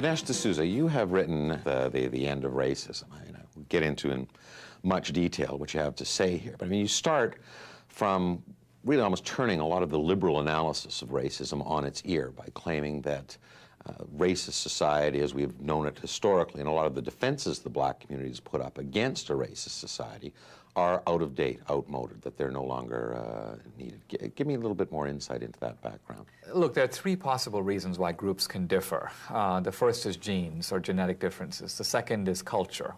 Dinesh D'Souza, you have written the End of Racism. We'll get into in much detail what you have to say here. But I mean, you start from really almost turning a lot of the liberal analysis of racism on its ear by claiming that racist society, as we've known it historically, and a lot of the defenses the black community has put up against a racist society are out of date, outmoded, that they're no longer needed. Give me a little bit more insight into that background. Look, there are three possible reasons why groups can differ. The first is genes or genetic differences. The second is culture.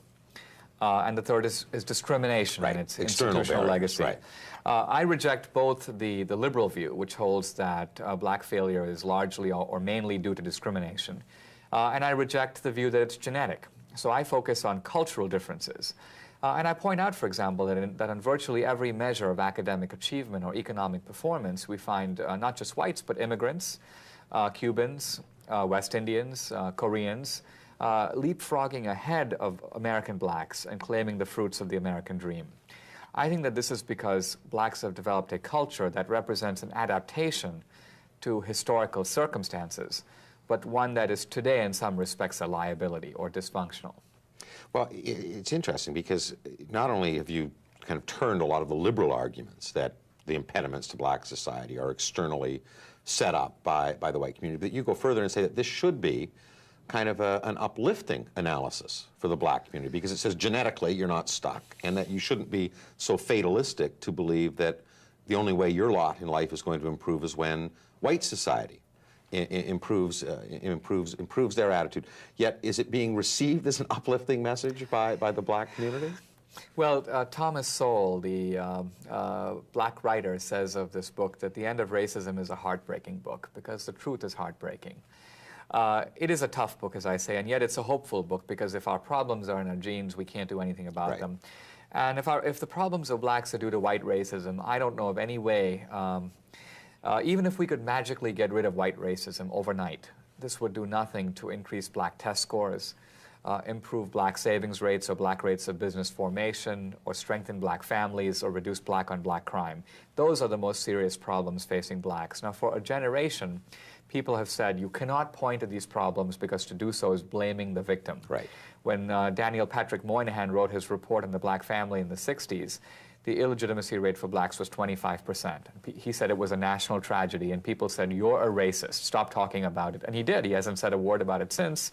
And the third is discrimination and its institutional legacy. Right. I reject both the liberal view, which holds that black failure is largely or mainly due to discrimination, and I reject the view that it's genetic. So I focus on cultural differences. And I point out, for example, that in virtually every measure of academic achievement or economic performance, we find not just whites, but immigrants, Cubans, West Indians, Koreans, leapfrogging ahead of American blacks and claiming the fruits of the American dream. I think that this is because blacks have developed a culture that represents an adaptation to historical circumstances, but one that is today in some respects a liability or dysfunctional. Well, it's interesting because not only have you kind of turned a lot of the liberal arguments that the impediments to black society are externally set up by the white community, but you go further and say that this should be kind of an uplifting analysis for the black community, because it says genetically you're not stuck, and that you shouldn't be so fatalistic to believe that the only way your lot in life is going to improve is when white society improves their attitude. Yet, is it being received as an uplifting message by the black community? Well, Thomas Sowell, the black writer, says of this book that The End of Racism is a heartbreaking book because the truth is heartbreaking. It is a tough book, as I say, and yet it's a hopeful book because if our problems are in our genes, we can't do anything about them. And if the problems of blacks are due to white racism, I don't know of any way, even if we could magically get rid of white racism overnight, this would do nothing to increase black test scores, improve black savings rates or black rates of business formation, or strengthen black families, or reduce black-on-black crime. Those are the most serious problems facing blacks. Now, for a generation, people have said you cannot point to these problems because to do so is blaming the victim. Right. When Daniel Patrick Moynihan wrote his report on the black family in the 60s, the illegitimacy rate for blacks was 25%. He said it was a national tragedy, and people said, you're a racist, stop talking about it. And he did. He hasn't said a word about it since.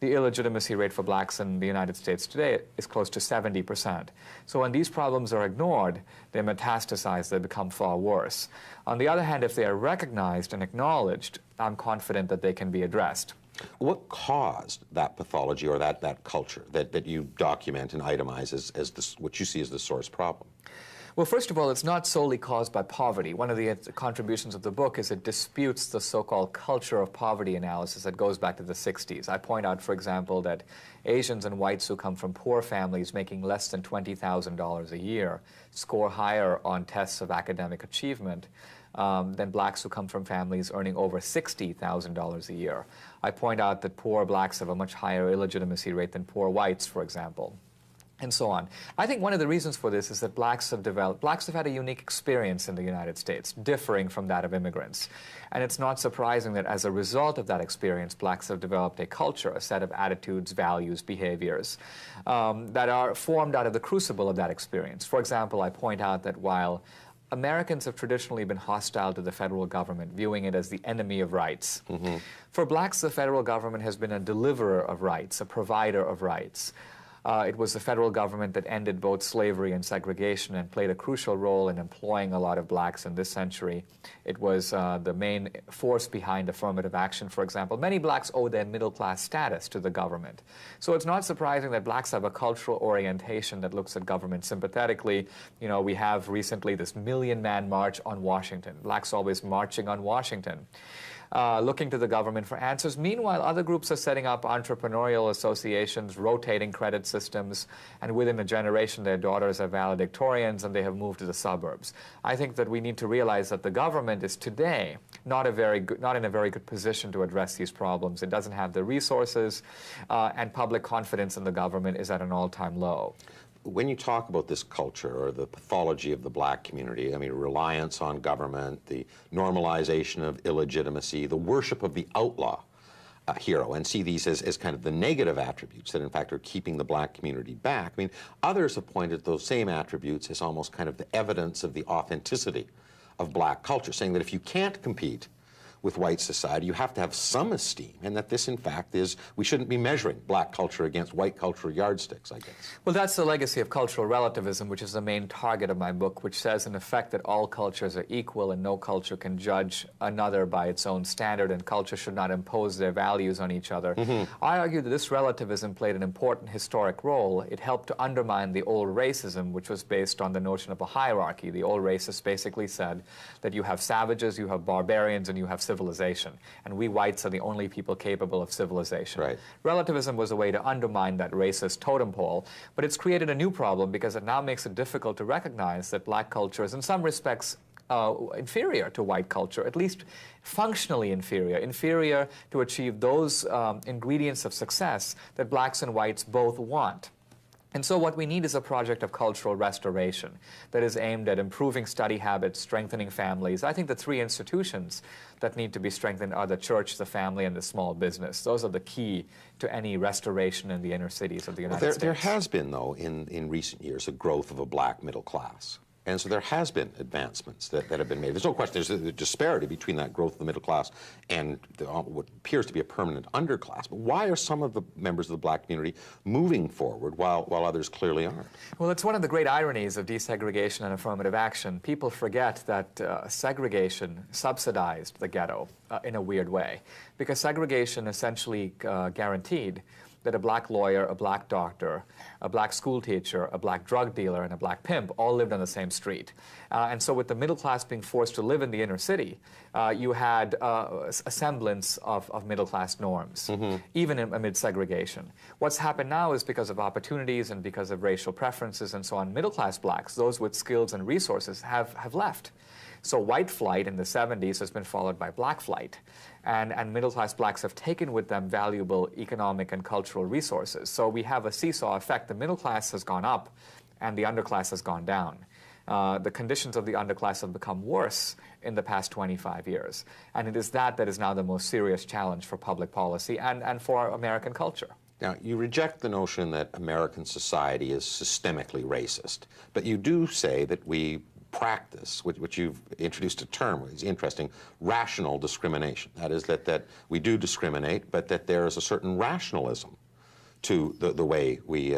The illegitimacy rate for blacks in the United States today is close to 70%. So when these problems are ignored, they metastasize, they become far worse. On the other hand, if they are recognized and acknowledged, I'm confident that they can be addressed. What caused that pathology or that culture that you document and itemize as what you see as the source problem? Well, first of all, it's not solely caused by poverty. One of the contributions of the book is it disputes the so-called culture of poverty analysis that goes back to the 60s. I point out, for example, that Asians and whites who come from poor families making less than $20,000 a year score higher on tests of academic achievement than blacks who come from families earning over $60,000 a year. I point out that poor blacks have a much higher illegitimacy rate than poor whites, for example, and so on. I think one of the reasons for this is that blacks have had a unique experience in the United States, differing from that of immigrants. And it's not surprising that as a result of that experience, blacks have developed a culture, a set of attitudes, values, behaviors that are formed out of the crucible of that experience. For example, I point out that while Americans have traditionally been hostile to the federal government, viewing it as the enemy of rights. For blacks, the federal government has been a deliverer of rights, a provider of rights. It was the federal government that ended both slavery and segregation and played a crucial role in employing a lot of blacks in this century. It was the main force behind affirmative action, for example. Many blacks owe their middle-class status to the government. So it's not surprising that blacks have a cultural orientation that looks at government sympathetically. You know, we have recently this million-man march on Washington. Blacks always marching on Washington. Looking to the government for answers. Meanwhile, other groups are setting up entrepreneurial associations, rotating credit systems, and within a generation their daughters are valedictorians and they have moved to the suburbs. I think that we need to realize that the government is today not in a very good position to address these problems. It doesn't have the resources, and public confidence in the government is at an all-time low. When you talk about this culture or the pathology of the black community, I mean, reliance on government, the normalization of illegitimacy, the worship of the outlaw, hero and see these as kind of the negative attributes that in fact are keeping the black community back. I mean, others have pointed to those same attributes as almost kind of the evidence of the authenticity of black culture, saying that if you can't compete with white society, you have to have some esteem, and that this, in fact, is, we shouldn't be measuring black culture against white cultural yardsticks, I guess. Well, that's the legacy of cultural relativism, which is the main target of my book, which says, in effect, that all cultures are equal and no culture can judge another by its own standard, and culture should not impose their values on each other. I argue that this relativism played an important historic role. It helped to undermine the old racism, which was based on the notion of a hierarchy. The old racists basically said that you have savages, you have barbarians, and you have civilization, and we whites are the only people capable of civilization. Right. Relativism was a way to undermine that racist totem pole, but it's created a new problem because it now makes it difficult to recognize that black culture is in some respects inferior to white culture, at least functionally inferior to achieve those ingredients of success that blacks and whites both want. And so what we need is a project of cultural restoration that is aimed at improving study habits, strengthening families. I think the three institutions that need to be strengthened are the church, the family, and the small business. Those are the key to any restoration in the inner cities of the United States. There has been, though, in recent years, a growth of a black middle class. And so there has been advancements that have been made. There's no question there's a disparity between that growth of the middle class and what appears to be a permanent underclass. But why are some of the members of the black community moving forward while others clearly aren't? Well, it's one of the great ironies of desegregation and affirmative action. People forget that segregation subsidized the ghetto in a weird way, because segregation essentially guaranteed that a black lawyer, a black doctor, a black school teacher, a black drug dealer, and a black pimp all lived on the same street. And so with the middle class being forced to live in the inner city, you had a semblance of middle class norms, even amid segregation. What's happened now is because of opportunities and because of racial preferences and so on, middle class blacks, those with skills and resources, have left. So white flight in the 70s has been followed by black flight. And middle-class blacks have taken with them valuable economic and cultural resources. So we have a seesaw effect. The middle class has gone up, and the underclass has gone down. The conditions of the underclass have become worse in the past 25 years. And it is that is now the most serious challenge for public policy and for American culture. Now, you reject the notion that American society is systemically racist, but you do say that we practice, which you've introduced a term, which is interesting, rational discrimination. That is that we do discriminate, but that there is a certain rationalism to the way we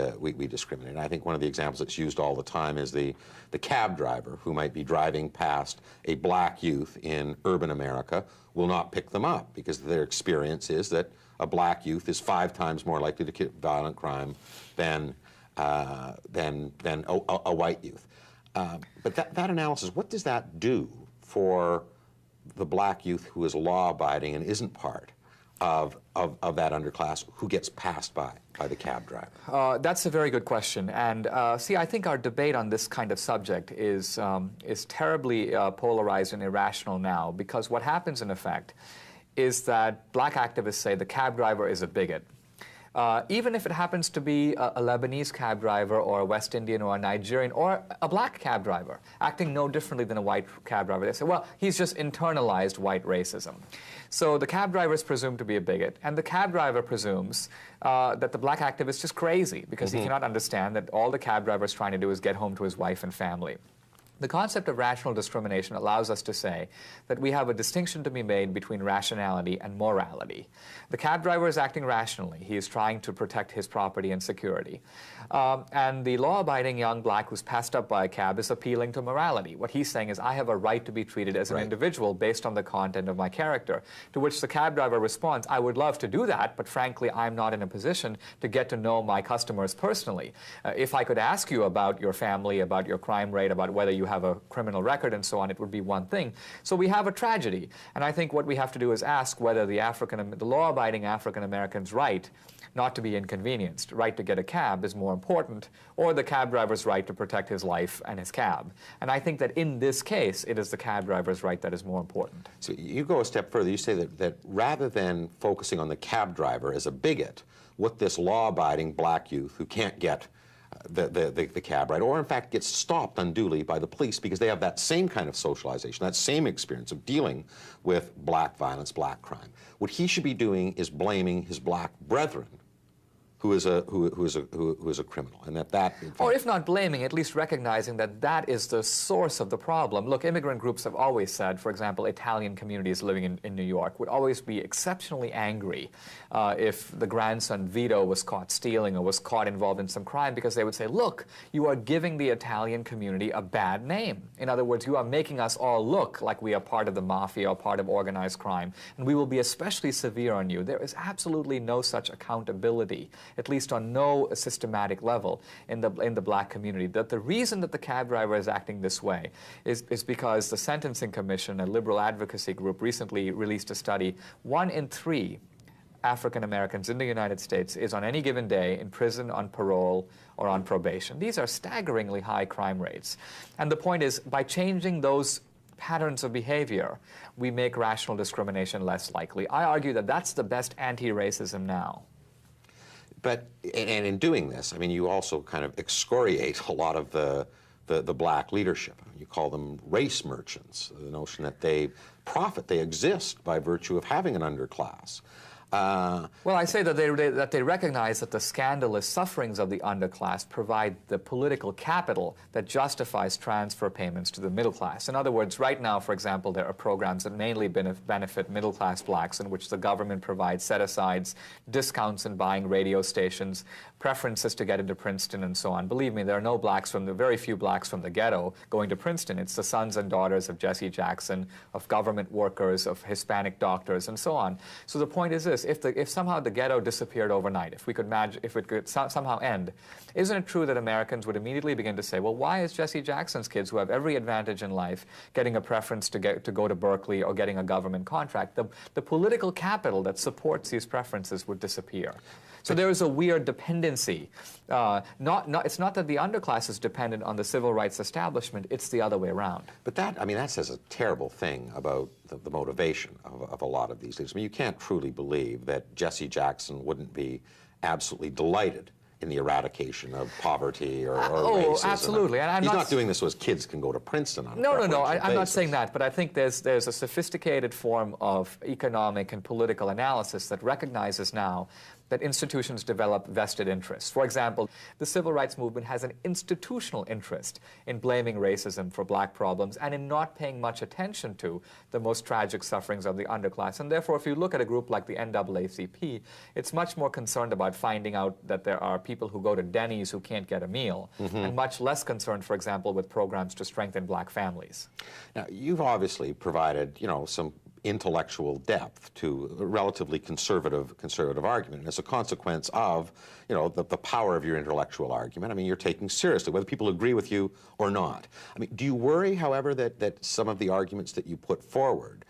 discriminate. And I think one of the examples that's used all the time is the cab driver who might be driving past a black youth in urban America will not pick them up because their experience is that a black youth is 5 times more likely to commit violent crime than a white youth. But that analysis, what does that do for the black youth who is law-abiding and isn't part of that underclass, who gets passed by the cab driver? That's a very good question. And see, I think our debate on this kind of subject is terribly polarized and irrational now, because what happens in effect is that black activists say the cab driver is a bigot. Even if it happens to be a Lebanese cab driver or a West Indian or a Nigerian or a black cab driver, acting no differently than a white cab driver, they say, well, he's just internalized white racism. So the cab driver is presumed to be a bigot, and the cab driver presumes that the black activist is crazy because he cannot understand that all the cab driver is trying to do is get home to his wife and family. The concept of rational discrimination allows us to say that we have a distinction to be made between rationality and morality. The cab driver is acting rationally. He is trying to protect his property and security. And the law-abiding young black who's passed up by a cab is appealing to morality. What he's saying is, I have a right to be treated as an individual based on the content of my character, to which the cab driver responds, I would love to do that, but frankly, I'm not in a position to get to know my customers personally. If I could ask you about your family, about your crime rate, about whether you have a criminal record and so on, it would be one thing. So we have a tragedy. And I think what we have to do is ask whether the law-abiding African-American's right not to be inconvenienced, right to get a cab, is more important, or the cab driver's right to protect his life and his cab. And I think that in this case, it is the cab driver's right that is more important. So you go a step further. You say that rather than focusing on the cab driver as a bigot, what this law-abiding black youth who can't get the cab ride, or in fact gets stopped unduly by the police because they have that same kind of socialization, that same experience of dealing with black violence, black crime. What he should be doing is blaming his black brethren who is a criminal, and that in fact, or if not blaming, at least recognizing that that is the source of the problem. Look, immigrant groups have always said, for example, Italian communities living in New York would always be exceptionally angry if the grandson Vito was caught stealing or was caught involved in some crime, because they would say, look, you are giving the Italian community a bad name. In other words, you are making us all look like we are part of the mafia or part of organized crime, and we will be especially severe on you. There is absolutely no such accountability, at least on no systematic level in the black community. That the reason that the cab driver is acting this way is because the Sentencing Commission, a liberal advocacy group, recently released a study. 1 in 3 African Americans in the United States is on any given day in prison, on parole, or on probation. These are staggeringly high crime rates. And the point is, by changing those patterns of behavior, we make rational discrimination less likely. I argue that that's the best anti-racism now. But, and in doing this, I mean, you also kind of excoriate a lot of the black leadership. You call them race merchants, the notion that they profit, they exist by virtue of having an underclass. Well, I say that they recognize that the scandalous sufferings of the underclass provide the political capital that justifies transfer payments to the middle class. In other words, right now, for example, there are programs that mainly benefit middle-class blacks, in which the government provides set-asides, discounts in buying radio stations, preferences to get into Princeton, and so on. Believe me, there are no blacks very few blacks from the ghetto going to Princeton. It's the sons and daughters of Jesse Jackson, of government workers, of Hispanic doctors, and so on. So the point is this: if somehow the ghetto disappeared overnight, if it could somehow end, isn't it true that Americans would immediately begin to say, well, why is Jesse Jackson's kids, who have every advantage in life, getting a preference to go to Berkeley or getting a government contract? The political capital that supports these preferences would disappear. So there is a weird dependency. It's not that the underclass is dependent on the civil rights establishment, it's the other way around. But that, I mean, that says a terrible thing about the motivation of a lot of these leaders. I mean, you can't truly believe that Jesse Jackson wouldn't be absolutely delighted in the eradication of poverty or racism. Absolutely. And he's not doing this so his kids can go to Princeton on a No, preferential I'm not basis. saying that, but I think there's a sophisticated form of economic and political analysis that recognizes now that institutions develop vested interests. For example, the civil rights movement has an institutional interest in blaming racism for black problems and in not paying much attention to the most tragic sufferings of the underclass. And therefore, if you look at a group like the NAACP, it's much more concerned about finding out that there are people who go to Denny's who can't get a meal, and much less concerned, for example, with programs to strengthen black families. Now, you've obviously provided, some intellectual depth to a relatively conservative argument. And as a consequence of, the power of your intellectual argument, I mean, you're taking seriously, whether people agree with you or not. I mean, do you worry, however, that some of the arguments that you put forward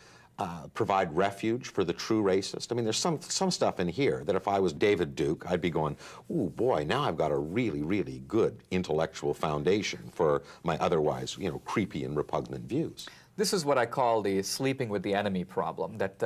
provide refuge for the true racist? I mean, there's some stuff in here that if I was David Duke, I'd be going, ooh, boy, now I've got a really, really good intellectual foundation for my otherwise, creepy and repugnant views. This is what I call the sleeping with the enemy problem, that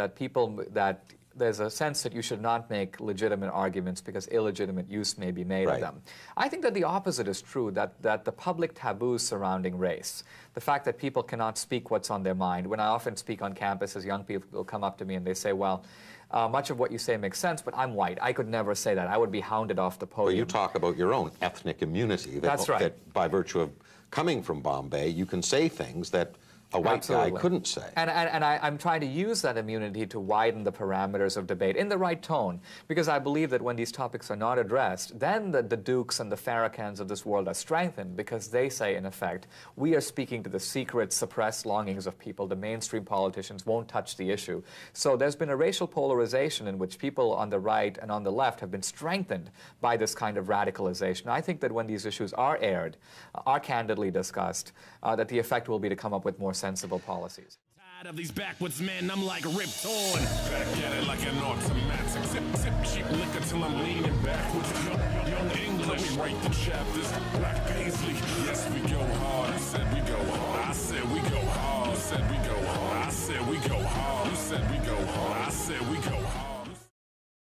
there's a sense that you should not make legitimate arguments because illegitimate use may be made of them. I think that the opposite is true, that the public taboos surrounding race, the fact that people cannot speak what's on their mind. When I often speak on campuses, young people will come up to me and they say, well, much of what you say makes sense, but I'm white. I could never say that. I would be hounded off the podium. Well, you talk about your own ethnic immunity. That's right. That by virtue of coming from Bombay, you can say things that a white guy couldn't say. And I'm trying to use that immunity to widen the parameters of debate in the right tone, because I believe that when these topics are not addressed, then the Dukes and the Farrakhan's of this world are strengthened, because they say, in effect, we are speaking to the secret, suppressed longings of people. The mainstream politicians won't touch the issue. So there's been a racial polarization in which people on the right and on the left have been strengthened by this kind of radicalization. I think that when these issues are aired, are candidly discussed, that the effect will be to come up with more sensible policies. Tired of these backwards men, I'm like ripped on. Back at it like an automatic. Sip cheap liquor till I'm leaning backwards. Young English, write the chapters. Black Paisley, yes we go hard. I said we go hard. I said we go hard. I said we go hard. I said we go hard. You said we go hard. I said we go hard.